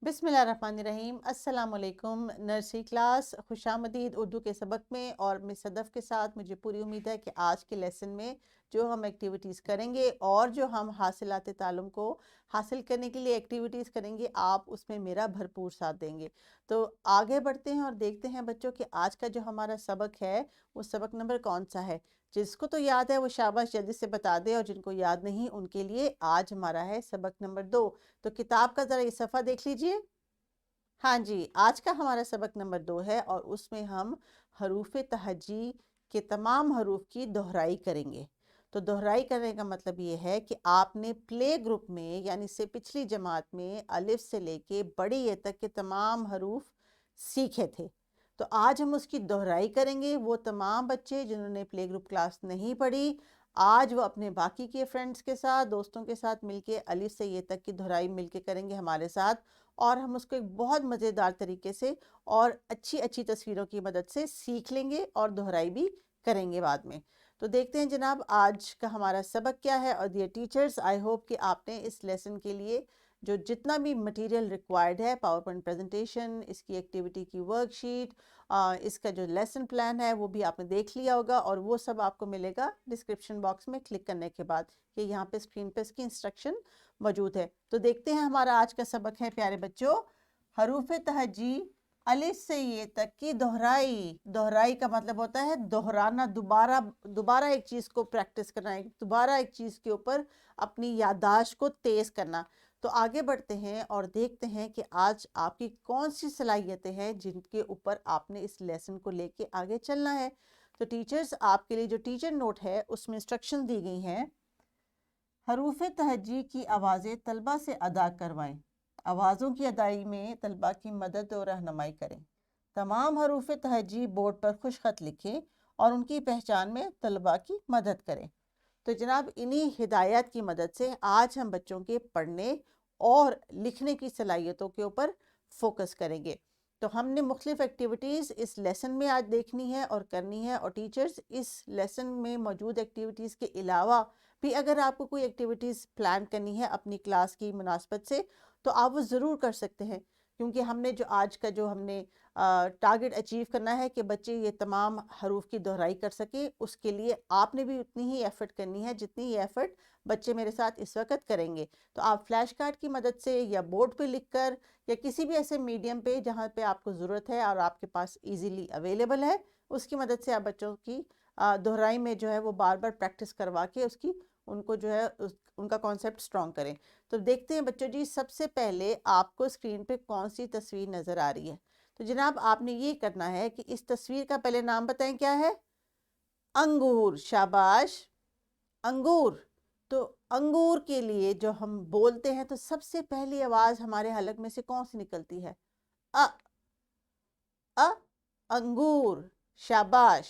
بسم اللہ الرحمن الرحیم۔ السلام علیکم نرسری کلاس، خوش آمدید اردو کے سبق میں۔ اور مس صدف کے ساتھ مجھے پوری امید ہے کہ آج کے لیسن میں جو ہم ایکٹیویٹیز کریں گے اور جو ہم حاصلات تعلم کو حاصل کرنے کے لیے ایکٹیویٹیز کریں گے، آپ اس میں میرا بھرپور ساتھ دیں گے۔ تو آگے بڑھتے ہیں اور دیکھتے ہیں بچوں کہ آج کا جو ہمارا سبق ہے وہ سبق نمبر کون سا ہے۔ جس کو تو یاد ہے وہ شاباش جلدی سے بتا دے، اور جن کو یاد نہیں ان کے لیے آج ہمارا ہے سبق نمبر 2۔ تو کتاب کا ذرا یہ صفحہ دیکھ لیجئے۔ ہاں جی، آج کا ہمارا سبق نمبر 2 ہے اور اس میں ہم حروف تہجی کے تمام حروف کی دہرائی کریں گے۔ تو دہرائی کرنے کا مطلب یہ ہے کہ آپ نے پلے گروپ میں یعنی سے پچھلی جماعت میں الف سے لے کے بڑی اے تک کے تمام حروف سیکھے تھے۔ تو آج ہم اس کی دہرائی کریں گے۔ وہ تمام بچے جنہوں نے پلے گروپ کلاس نہیں پڑھی، آج وہ اپنے باقی کے فرینڈز کے ساتھ، دوستوں کے ساتھ مل کے الف سے یہ تک کی دہرائی مل کے کریں گے ہمارے ساتھ، اور ہم اس کو ایک بہت مزیدار طریقے سے اور اچھی اچھی تصویروں کی مدد سے سیکھ لیں گے اور دہرائی بھی کریں گے بعد میں۔ تو دیکھتے ہیں جناب آج کا ہمارا سبق کیا ہے۔ اور ڈیئر ٹیچرز، آئی ہوپ کہ آپ نے اس لیسن کے لیے جو جتنا بھی مٹیریل ریکوائرڈ ہے، پاور پوائنٹ پریزنٹیشن، اس کی ایکٹیویٹی کی ورک شیٹ، اس کا جو لیسن پلان ہے وہ بھی آپ نے دیکھ لیا ہوگا، اور وہ سب آپ کو ملے گا ڈسکرپشن باکس میں کلک کرنے کے بعد، کہ یہاں پہ اسکرین پہ اس کی انسٹرکشن موجود ہے۔ تو دیکھتے ہیں ہمارا آج کا سبق ہے پیارے بچوں، حروف تہجی الف سے یہ تک کی دہرائی۔ دہرائی کا مطلب ہوتا ہے دہرانا، دوبارہ ایک چیز کو پریکٹس کرنا، دوبارہ ایک چیز کے اوپر اپنی یادداشت کو تیز کرنا۔ تو آگے بڑھتے ہیں اور دیکھتے ہیں کہ آج آپ کی کون سی صلاحیتیں ہیں جن کے اوپر آپ نے اس لیسن کو لے کے آگے چلنا ہے۔ تو ٹیچرز، آپ کے لیے جو ٹیچر نوٹ ہے اس میں انسٹرکشن دی گئی ہیں۔ حروف تہجی کی آوازیں طلبہ سے ادا کروائیں۔ آوازوں کی ادائی میں طلبہ کی مدد اور رہنمائی کریں۔ تمام حروف تہجی بورڈ پر خوش خط لکھیں اور ان کی پہچان میں طلبہ کی مدد کریں۔ تو جناب انہی ہدایات کی مدد سے آج ہم بچوں کے پڑھنے اور لکھنے کی صلاحیتوں کے اوپر فوکس کریں گے۔ تو ہم نے مختلف ایکٹیویٹیز اس لیسن میں آج دیکھنی ہے اور کرنی ہے، اور ٹیچرز اس لیسن میں موجود ایکٹیویٹیز کے علاوہ بھی اگر آپ کو کوئی ایکٹیویٹیز پلان کرنی ہے اپنی کلاس کی مناسبت سے تو آپ وہ ضرور کر سکتے ہیں، کیونکہ ہم نے جو آج کا جو ہم نے ٹارگٹ اچیو کرنا ہے کہ بچے یہ تمام حروف کی دہرائی کر سکیں، اس کے لیے آپ نے بھی اتنی ہی ایفرٹ کرنی ہے جتنی یہ ایفرٹ بچے میرے ساتھ اس وقت کریں گے۔ تو آپ فلیش کارڈ کی مدد سے یا بورڈ پہ لکھ کر یا کسی بھی ایسے میڈیم پہ جہاں پہ آپ کو ضرورت ہے اور آپ کے پاس ایزیلی اویلیبل ہے، اس کی مدد سے آپ بچوں کی دہرائی میں جو ہے وہ بار بار پریکٹس کروا کے اس کی ان کو جو ہے ان کا کانسیپٹ سٹرونگ کریں۔ تو دیکھتے ہیں بچوں جی، سب سے پہلے آپ کو اسکرین پہ کون سی تصویر نظر آ رہی ہے؟ تو جناب آپ نے یہ کرنا ہے کہ اس تصویر کا پہلے نام بتائیں کیا ہے؟ انگور، شاباش، انگور۔ تو انگور کے لیے جو ہم بولتے ہیں تو سب سے پہلی آواز ہمارے حلق میں سے کون سی نکلتی ہے؟ ا انگور، شاباش،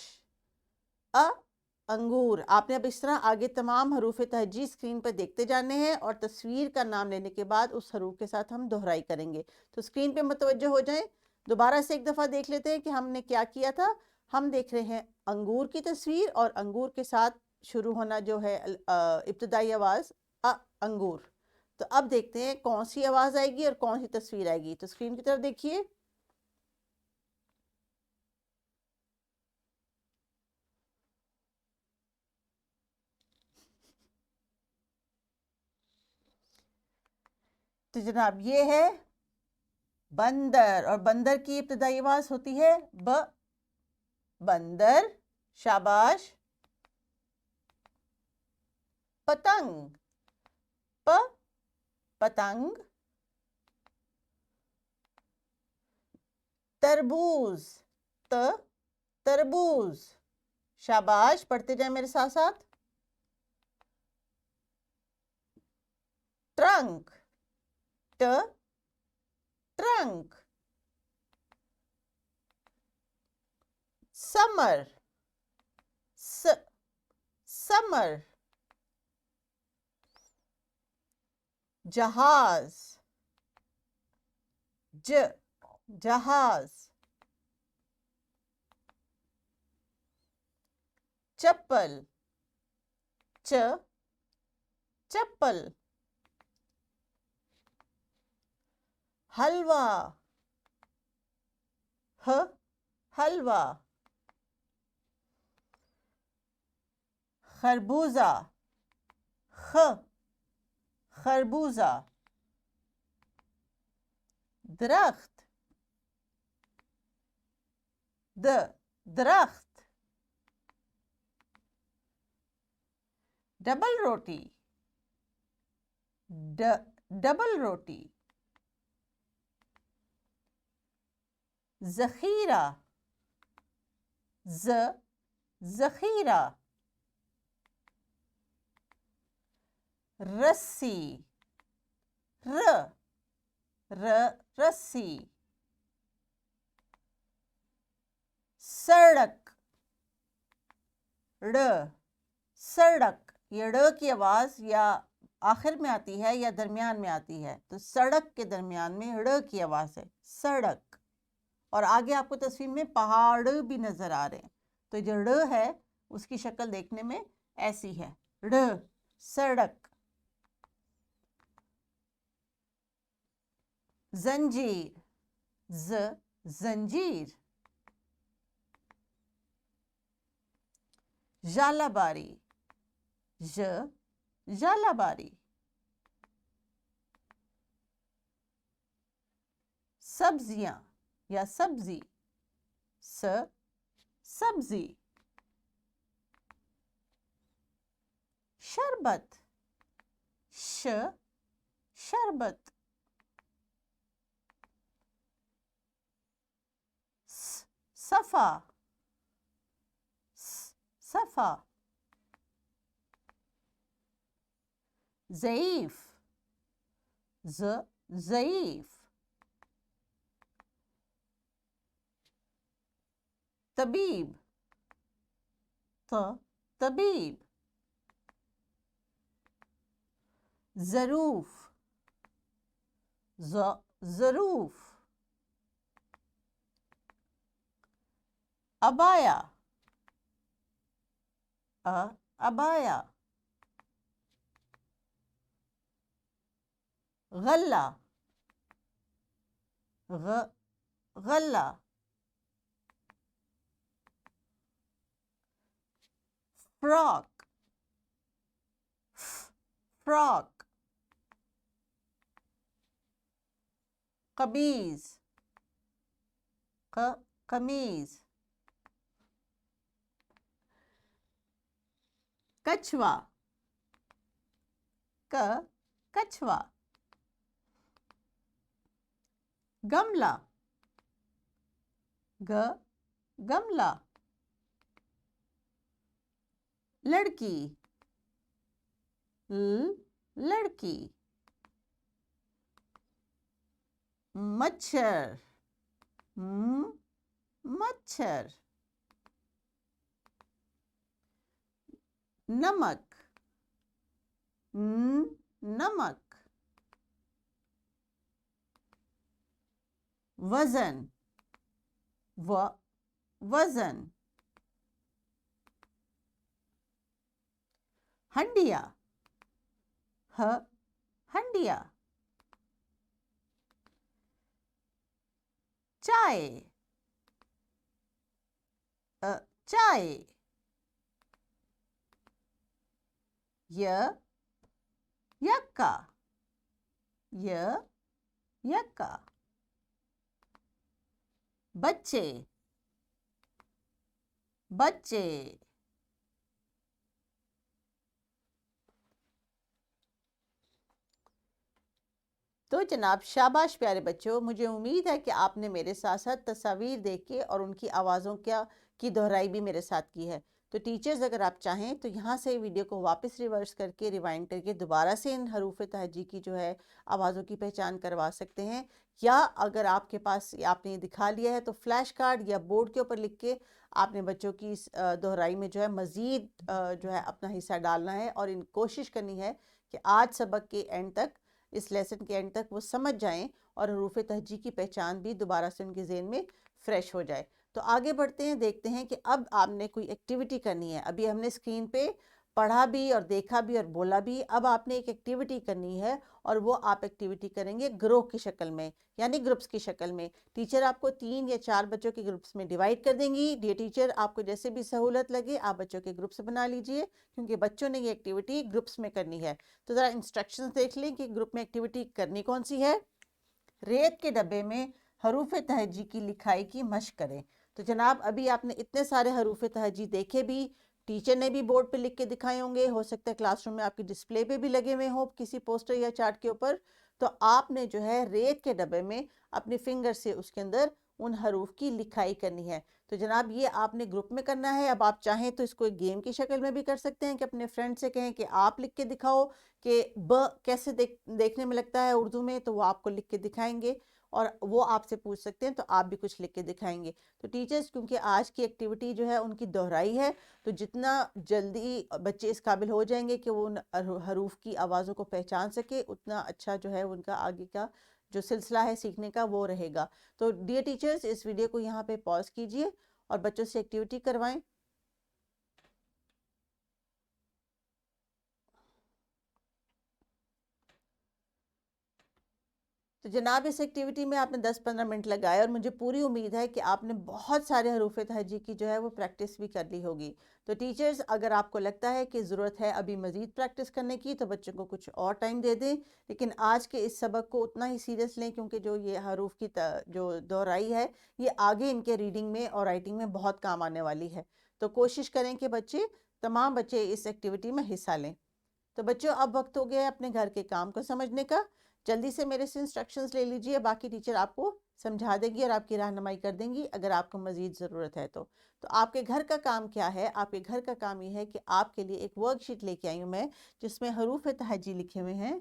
انگور۔ آپ نے اب اس طرح آگے تمام حروف تہجی اسکرین پر دیکھتے جانے ہیں، اور تصویر کا نام لینے کے بعد اس حروف کے ساتھ ہم دہرائی کریں گے۔ تو اسکرین پہ متوجہ ہو جائیں، دوبارہ سے ایک دفعہ دیکھ لیتے ہیں کہ ہم نے کیا کیا تھا۔ ہم دیکھ رہے ہیں انگور کی تصویر، اور انگور کے ساتھ شروع ہونا جو ہے ابتدائی آواز انگور۔ تو اب دیکھتے ہیں کون سی آواز آئے گی اور کون سی تصویر آئے گی۔ تو اسکرین کی طرف دیکھیے۔ تو جناب یہ ہے بندر، اور بندر کی ابتدائی آواز ہوتی ہے بندر، شاباش۔ پتنگ، پتنگ۔ تربوز، تربوز، شاباش، پڑھتے جائیں میرے ساتھ ساتھ۔ Trunk, trunk. Summer, summer. جہاز، جہاز۔ چپل، چپل۔ حلوہ، حلوہ. خربوزہ، خربوزہ. درخت، درخت. ڈبل روٹی، ڈبل روٹی. ذخیرہ، ذخیرہ. رسی، رسی. سڑک، سڑک. یہ ڑ کی آواز یا آخر میں آتی ہے یا درمیان میں آتی ہے، تو سڑک کے درمیان میں ڑ کی آواز ہے، سڑک. اور آگے آپ کو تصویر میں پہاڑ بھی نظر آ رہے ہیں، تو جو ڑ ہے اس کی شکل دیکھنے میں ایسی ہے، ڑ، سڑک. زنجیر، زنجیر. ژالہ باری، ژالہ باری. سبزیاں یا سبزی، سبزی. شربت، شربت. صفا، صفا. ضعیف، ضعیف. طبیب، طبیب. ظروف، ظروف. عبایا، عبایا. غلہ، غلہ. Frock, frock. قمیض، قمیض. کچھوا، کچھوا. گملہ، گملہ. لڑکی، لڑکی. مچھر، مچھر. نمک، نمک. وزن، وزن. ہنڈیا، ہنڈیا. چائے، چائے. یکا، یکا. بچے، بچے. تو جناب شاباش پیارے بچوں، مجھے امید ہے کہ آپ نے میرے ساتھ ساتھ تصاویر دیکھ کے اور ان کی آوازوں کی دہرائی بھی میرے ساتھ کی ہے. تو ٹیچرز اگر آپ چاہیں تو یہاں سے ویڈیو کو واپس ریورس کر کے ریوائنڈ کر کے دوبارہ سے ان حروف تہجی کی جو ہے آوازوں کی پہچان کروا سکتے ہیں، یا اگر آپ کے پاس آپ نے یہ دکھا لیا ہے تو فلیش کارڈ یا بورڈ کے اوپر لکھ کے آپ نے بچوں کی اس دہرائی میں جو ہے مزید جو ہے اپنا حصہ ڈالنا ہے، اور ان کوشش کرنی ہے کہ آج سبق کے اینڈ تک، اس لیسن کے اینڈ تک وہ سمجھ جائیں اور حروف تہجی کی پہچان بھی دوبارہ سے ان کے ذہن میں فریش ہو جائے. تو آگے بڑھتے ہیں، دیکھتے ہیں کہ اب آپ نے کوئی ایکٹیویٹی کرنی ہے. ابھی ہم نے اسکرین پہ پڑھا بھی اور دیکھا بھی اور بولا بھی. اب آپ نے ایک ایکٹیویٹی کرنی ہے اور وہ آپ ایکٹیویٹی کریں گے گروہ کی شکل میں یعنی گروپس کی شکل میں. ٹیچر آپ کو 3 یا 4 بچوں کے گروپس میں ڈیوائیڈ کر دیں گی. ڈیئر ٹیچر آپ کو جیسے بھی سہولت لگے آپ بچوں کے گروپس بنا لیجئے کیونکہ بچوں نے یہ ایکٹیویٹی گروپس میں کرنی ہے. تو ذرا انسٹرکشنز دیکھ لیں کہ گروپ میں ایکٹیویٹی کرنی کون سی ہے. ریت کے ڈبے میں حروف تہجی کی لکھائی کی مشق کریں. تو جناب ابھی آپ نے اتنے سارے حروف تہجی دیکھے بھی, ٹیچر نے بھی بورڈ پہ لکھ کے دکھائے ہوں گے, ہو سکتا ہے کلاس روم میں آپ کی ڈسپلے پہ بھی لگے ہوئے ہوں کسی پوسٹر یا چارٹ کے اوپر. تو آپ نے جو ہے ریت کے ڈبے میں اپنے فنگر سے اس کے اندر ان حروف کی لکھائی کرنی ہے. تو جناب یہ آپ نے گروپ میں کرنا ہے. اب آپ چاہیں تو اس کو ایک گیم کی شکل میں بھی کر سکتے ہیں کہ اپنے فرینڈ سے کہیں کہ آپ لکھ کے دکھاؤ کہ ب کیسے دیکھنے میں لگتا ہے اردو میں, تو وہ آپ کو لکھ کے دکھائیں گے اور وہ آپ سے پوچھ سکتے ہیں تو آپ بھی کچھ لکھ کے دکھائیں گے. تو ٹیچرز کیونکہ آج کی ایکٹیویٹی جو ہے ان کی دہرائی ہے تو جتنا جلدی بچے اس قابل ہو جائیں گے کہ وہ ان حروف کی آوازوں کو پہچان سکے اتنا اچھا جو ہے ان کا آگے کا جو سلسلہ ہے سیکھنے کا وہ رہے گا. تو ڈیئر ٹیچرز اس ویڈیو کو یہاں پہ پاز کیجئے اور بچوں سے ایکٹیویٹی کروائیں. تو جناب اس ایکٹیویٹی میں آپ نے 10-15 منٹ لگائے اور مجھے پوری امید ہے کہ آپ نے بہت سارے حروف تہجی کی جو ہے وہ پریکٹس بھی کر لی ہوگی. تو ٹیچرز اگر آپ کو لگتا ہے کہ ضرورت ہے ابھی مزید پریکٹس کرنے کی تو بچوں کو کچھ اور ٹائم دے دیں, لیکن آج کے اس سبق کو اتنا ہی سیریس لیں کیونکہ جو یہ حروف کی جو دہرائی ہے یہ آگے ان کے ریڈنگ میں اور رائٹنگ میں بہت کام آنے والی ہے. تو کوشش کریں کہ تمام بچے اس ایکٹیویٹی میں حصہ لیں. تو بچوں اب وقت ہو گیا اپنے گھر کے کام کو سمجھنے کا. جلدی سے میرے سے انسٹرکشنز لے لیجئے, باقی ٹیچر آپ کو سمجھا دیں گی اور آپ کی رہنمائی کر دیں گی اگر آپ کو مزید ضرورت ہے تو. تو آپ کے گھر کا کام کیا ہے؟ آپ کے گھر کا کام یہ ہے کہ آپ کے لیے ایک ورک شیٹ لے کے آئی ہوں میں جس میں حروف تہجی لکھے ہوئے ہیں.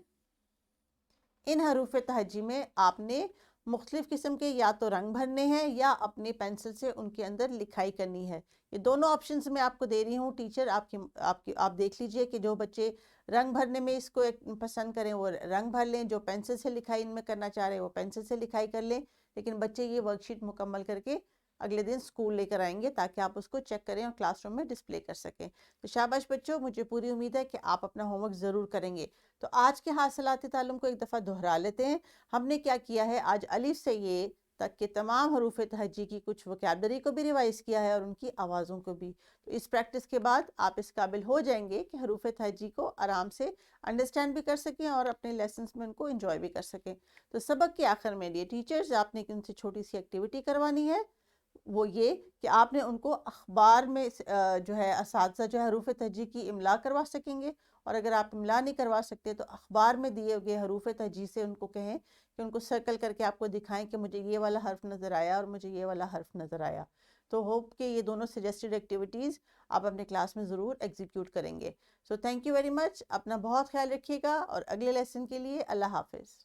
ان حروف تہجی میں آپ نے مختلف قسم کے یا تو رنگ بھرنے ہیں یا اپنے پینسل سے ان کے اندر لکھائی کرنی ہے. یہ دونوں آپشنز میں آپ کو دے رہی ہوں. ٹیچر آپ دیکھ لیجئے کہ جو بچے رنگ بھرنے میں اس کو پسند کریں وہ رنگ بھر لیں, جو پینسل سے لکھائی ان میں کرنا چاہ رہے ہیں وہ پینسل سے لکھائی کر لیں. لیکن بچے یہ ورک شیٹ مکمل کر کے اگلے دن سکول لے کر آئیں گے تاکہ آپ اس کو چیک کریں اور کلاس روم میں ڈسپلے کر سکیں. تو شاباش بچوں, مجھے پوری امید ہے کہ آپ اپنا ہوم ورک ضرور کریں گے. تو آج کے حاصلات تعلم کو ایک دفعہ دہرا لیتے ہیں. ہم نے کیا کیا ہے آج الف سے یہ تک کے تمام حروف تہجی کی کچھ وکیبلری کو بھی ریوائز کیا ہے اور ان کی آوازوں کو بھی. تو اس پریکٹس کے بعد آپ اس قابل ہو جائیں گے کہ حروف تہجی کو آرام سے انڈرسٹینڈ بھی کر سکیں اور اپنے لیسنز میں ان کو انجوائے بھی کر سکیں. تو سبق کے آخر میں لیے ٹیچرز آپ نے ان سے چھوٹی سی ایکٹیویٹی کروانی ہے, وہ یہ کہ آپ نے ان کو اخبار میں جو ہے اساتذہ جو ہے حروف تہجی کی املا کروا سکیں گے, اور اگر آپ املا نہیں کروا سکتے تو اخبار میں دیے گئے حروف تہجی سے ان کو کہیں کہ ان کو سرکل کر کے آپ کو دکھائیں کہ مجھے یہ والا حرف نظر آیا اور مجھے یہ والا حرف نظر آیا. تو ہوپ کہ یہ دونوں سجیسٹڈ ایکٹیویٹیز آپ اپنے کلاس میں ضرور ایگزیکیوٹ کریں گے. So thank you very much, اپنا بہت خیال رکھیے گا اور اگلے لیسن کے لیے اللہ حافظ.